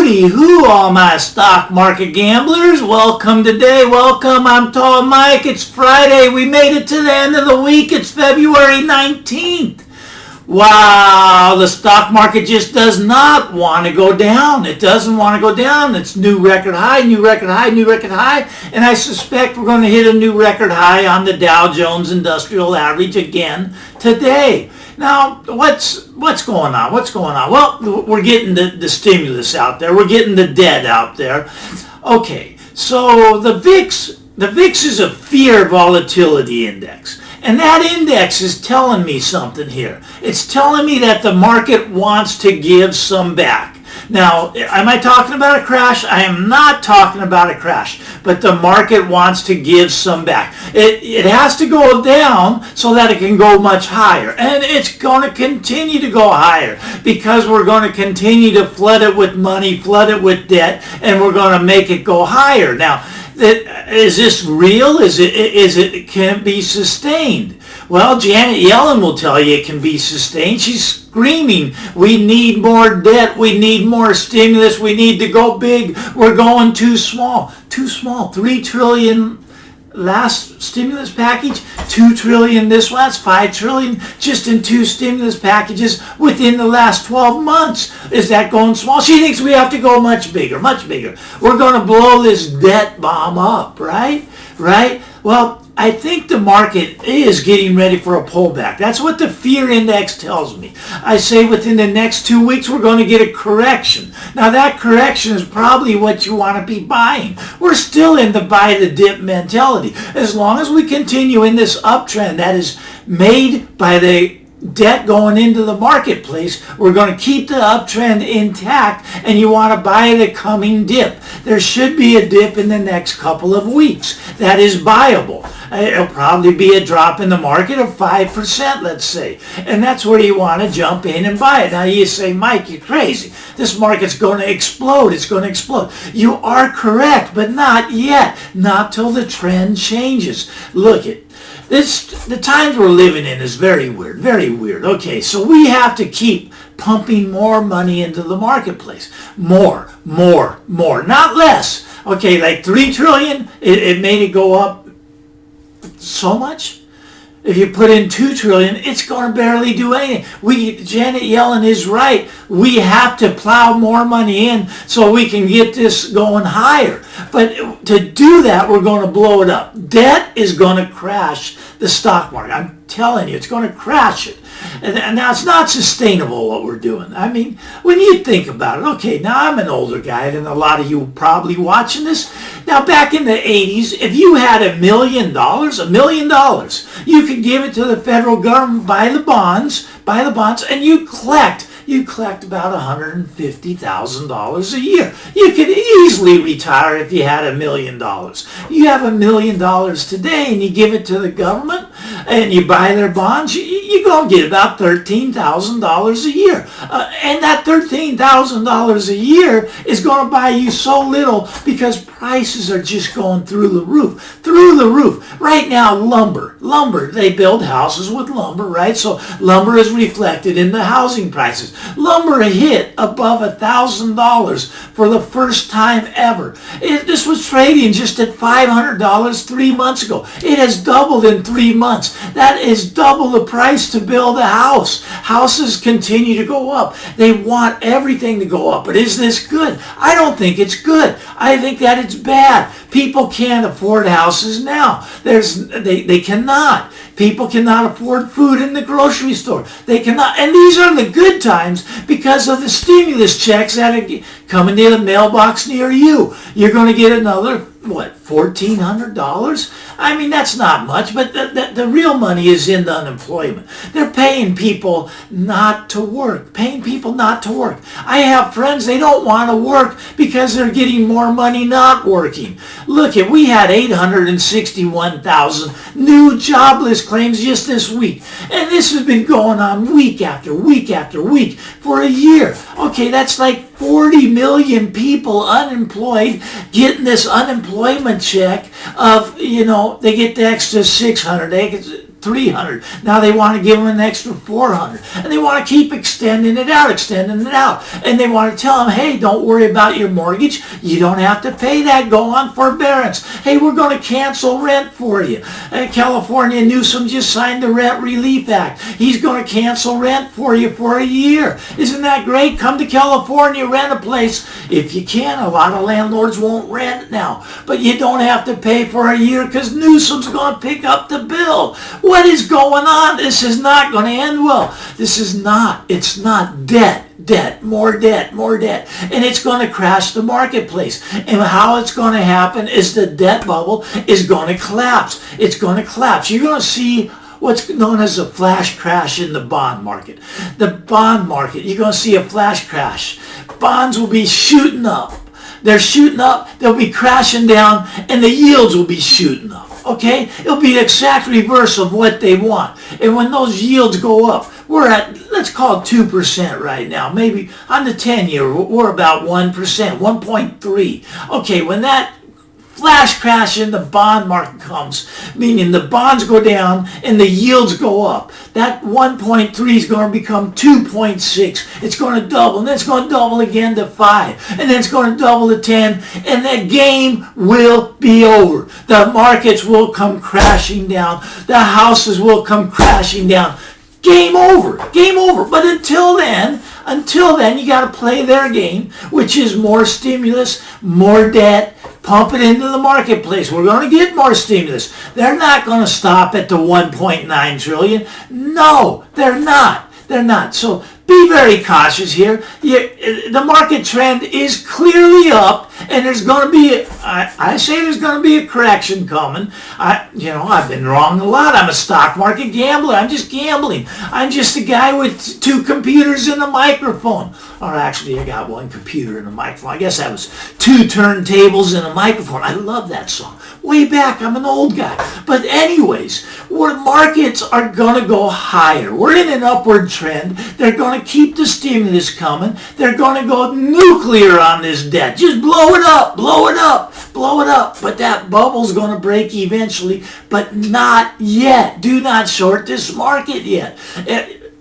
Howdy, who all my stock market gamblers. Welcome today. Welcome. I'm Tall Mike. It's Friday. We made it to the end of the week. It's February 19th. Wow, the stock market just does not want to go down. It doesn't want to go down. It's new record high, new record high, new record high. And I suspect we're going to hit a new record high on the Dow Jones Industrial Average again today. Now, what's going on? What's going on? Well, we're getting the stimulus out there. We're getting the debt out there. Okay, so the VIX is a fear volatility index. And that index is telling me something here. It's telling me that the market wants to give some back. Now, am I talking about a crash? I am not talking about a crash, but the market wants to give some back. It has to go down so that it can go much higher, and it's going to continue to go higher because we're going to continue to flood it with money, flood it with debt, and we're going to make it go higher. Now, is this real? Can it be sustained? Well, Janet Yellen will tell you it can be sustained. She's screaming, we need more debt, we need more stimulus, we need to go big, we're going too small. Too small. $3 trillion last stimulus package, $2 trillion this one, that's $5 trillion just in two stimulus packages within the last 12 months. Is that going small? She thinks we have to go much bigger, much bigger. We're going to blow this debt bomb up, right? Right? Well, I think the market is getting ready for a pullback. That's what the fear index tells me. I say within the next 2 weeks we're going to get a correction. Now that correction is probably what you want to be buying. We're still in the buy the dip mentality. As long as we continue in this uptrend that is made by the debt going into the marketplace, we're going to keep the uptrend intact, and you want to buy the coming dip. There should be a dip in the next couple of weeks that is buyable. It'll probably be a drop in the market of 5%, let's say. And that's where you want to jump in and buy it. Now you say, Mike, you're crazy. This market's going to explode. It's going to explode. You are correct, but not yet. Not till the trend changes. Look at the times we're living in is very weird, very weird. Okay, so we have to keep pumping more money into the marketplace. More, not less. Okay, like $3 trillion, it made it go up so much. If you put in $2 trillion, it's going to barely do anything. Janet Yellen is right. We have to plow more money in so we can get this going higher. But to do that, we're going to blow it up. Debt is going to crash the stock market. I'm telling you, it's going to crash it. And now it's not sustainable what we're doing. I mean, when you think about it, okay, now I'm an older guy than a lot of you probably watching this. Now back in the 80s, if you had $1 million, you could give it to the federal government, buy the bonds, and you collect about $150,000 a year. You could easily retire if you had $1 million. You have $1 million today and you give it to the government and you buy their bonds, you're going to get about $13,000 a year. And that $13,000 a year is going to buy you so little because prices are just going through the roof. Right now, lumber, they build houses with lumber, right? So lumber is reflected in the housing prices. Lumber hit above $1,000 for the first time ever. This was trading just at $500 3 months ago. It has doubled in 3 months. That is double the price to build a house. Houses continue to go up. They want everything to go up. But is this good? I don't think it's good. I think that it's bad. People can't afford houses now. They cannot. People cannot afford food in the grocery store. They cannot. And these are the good times because of the stimulus checks that are coming to the mailbox near you. You're going to get another, $1,400? I mean, that's not much, but the real money is in the unemployment. They're paying people not to work. I have friends, they don't want to work because they're getting more money not working. Look, we had 861,000 new jobless claims just this week. And this has been going on week after week after week for a year. Okay, that's like 40 million people unemployed getting this unemployment check of, they get the extra 600, they get $300. Now they want to give them an extra $400. And they want to keep extending it out. And they want to tell them, hey, don't worry about your mortgage. You don't have to pay that. Go on forbearance. Hey, we're going to cancel rent for you. California, Newsom just signed the Rent Relief Act. He's going to cancel rent for you for a year. Isn't that great? Come to California, rent a place. If you can, a lot of landlords won't rent now. But you don't have to pay for a year because Newsom's going to pick up the bill. What is going on? This is not going to end well. It's not debt, more debt. And it's going to crash the marketplace. And how it's going to happen is the debt bubble is going to collapse. It's going to collapse. You're going to see what's known as a flash crash in the bond market. The bond market, you're going to see a flash crash. Bonds will be shooting up. They're shooting up, they'll be crashing down, and the yields will be shooting up. Okay? It'll be the exact reverse of what they want. And when those yields go up, we're at, let's call it 2% right now. Maybe on the 10-year, we're about 1%, 1.3. Okay, when that flash crash in the bond market comes, meaning the bonds go down and the yields go up, that 1.3 is going to become 2.6. It's going to double, and then it's going to double again to 5, and then it's going to double to 10, and the game will be over. The markets will come crashing down. The houses will come crashing down. Game over. But until then, you got to play their game, which is more stimulus, more debt, pump it into the marketplace. We're going to get more stimulus. They're not going to stop at the 1.9 trillion. No, they're not. So be very cautious here. The market trend is clearly up, and there's going to be, I say there's going to be a correction coming. I've been wrong a lot. I'm a stock market gambler. I'm just gambling. I'm just a guy with 2 computers and a microphone. Or actually, I got 1 computer and a microphone. I guess that was 2 turntables and a microphone. I love that song. Way back, I'm an old guy. But anyways, where markets are going to go higher. We're in an upward trend. They're going to keep the stimulus coming. They're going to go nuclear on this debt. Just blow it up. But that bubble's going to break eventually, but not yet. Do not short this market yet.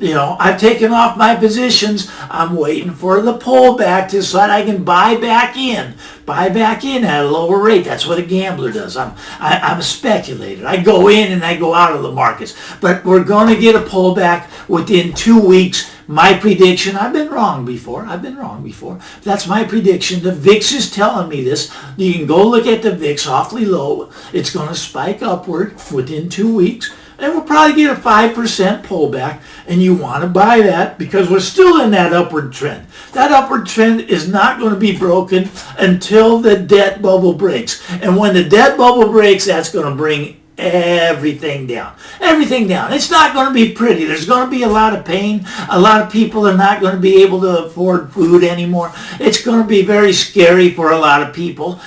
I've taken off my positions. I'm waiting for the pullback so that I can buy back in at a lower rate. That's what a gambler does. I'm a speculator. I go in and I go out of the markets. But we're going to get a pullback within 2 weeks. My prediction, I've been wrong before. That's my prediction. The VIX is telling me this. You can go look at the VIX, awfully low. It's going to spike upward within 2 weeks. And we'll probably get a 5% pullback, and you want to buy that because we're still in that upward trend. That upward trend is not going to be broken until the debt bubble breaks. And when the debt bubble breaks, that's going to bring everything down. It's not going to be pretty. There's going to be a lot of pain. A lot of people are not going to be able to afford food anymore. It's going to be very scary for a lot of people.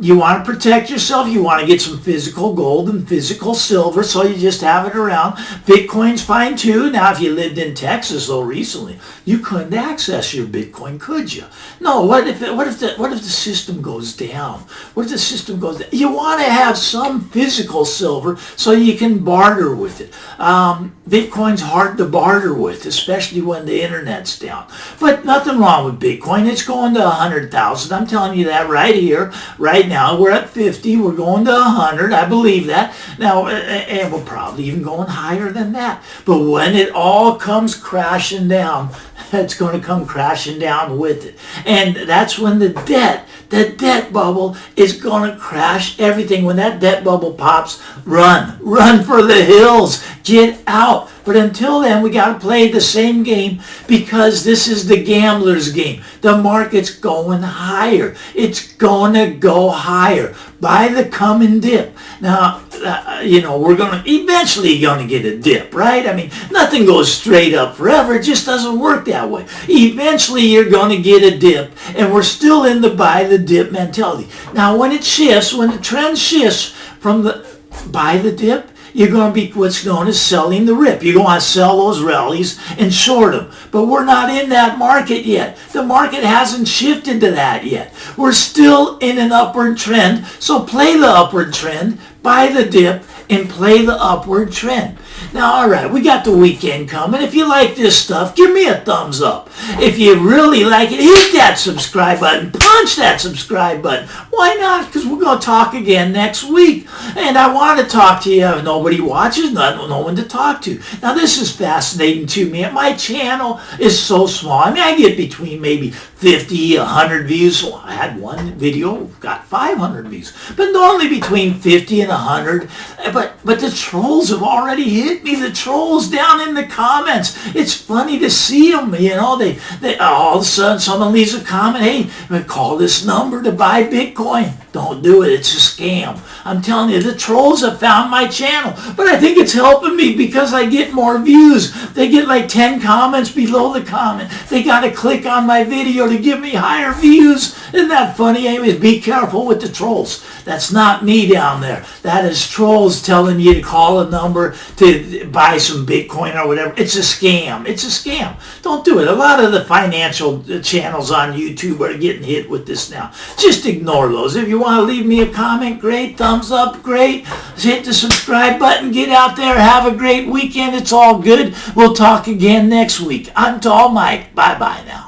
You want to protect yourself. You want to get some physical gold and physical silver, so you just have it around. Bitcoin's fine too. Now, if you lived in Texas though recently, you couldn't access your Bitcoin, could you? No. What if the system goes down? You want to have some physical silver so you can barter with it. Bitcoin's hard to barter with, especially when the internet's down. But nothing wrong with Bitcoin. It's going to 100,000. I'm telling you that right here, right now. We're at 50. We're going to 100. I believe that. Now, and we're probably even going higher than that. But when it all comes crashing down, it's going to come crashing down with it. And that's when the debt bubble is going to crash everything. When that debt bubble pops, run for the hills, get out. But until then, we got to play the same game because this is the gambler's game. The market's going higher. It's going to go higher. Buy the coming dip. Now, we're eventually going to get a dip, right? I mean, nothing goes straight up forever. It just doesn't work that way. Eventually, you're going to get a dip, and we're still in the buy the dip mentality. Now, when the trend shifts from the buy the dip, you're going to be what's known as selling the rip. You're going to sell those rallies and short them. But we're not in that market yet. The market hasn't shifted to that yet. We're still in an upward trend. So play the upward trend, buy the dip, and play the upward trend. Now, all right, we got the weekend coming. If you like this stuff, give me a thumbs up. If you really like it, hit that subscribe button. Punch that subscribe button. Why not? Because we're going to talk again next week. And I want to talk to you. If nobody watches, no one to talk to. Now, this is fascinating to me. My channel is so small. I mean, I get between maybe 50, 100 views. So I had one video, got 500 views. But normally between 50 and 100. But the trolls have already hit me. The trolls down in the comments. It's funny to see them. You know, they all of a sudden someone leaves a comment. Hey, call this number to buy Bitcoin. Don't do it. It's a scam. I'm telling you, the trolls have found my channel. But I think it's helping me because I get more views. They get like 10 comments below the comment. They got to click on my video to give me higher views. Isn't that funny? Anyways, be careful with the trolls. That's not me down there. That is trolls telling you to call a number to buy some Bitcoin or whatever. It's a scam. It's a scam. Don't do it. A lot of the financial channels on YouTube are getting hit with this now. Just ignore those. If you want to leave me a comment, great. Thumbs up, great. Hit the subscribe button. Get out there. Have a great weekend. It's all good. We'll talk again next week. I'm Tall Mike. Bye-bye now.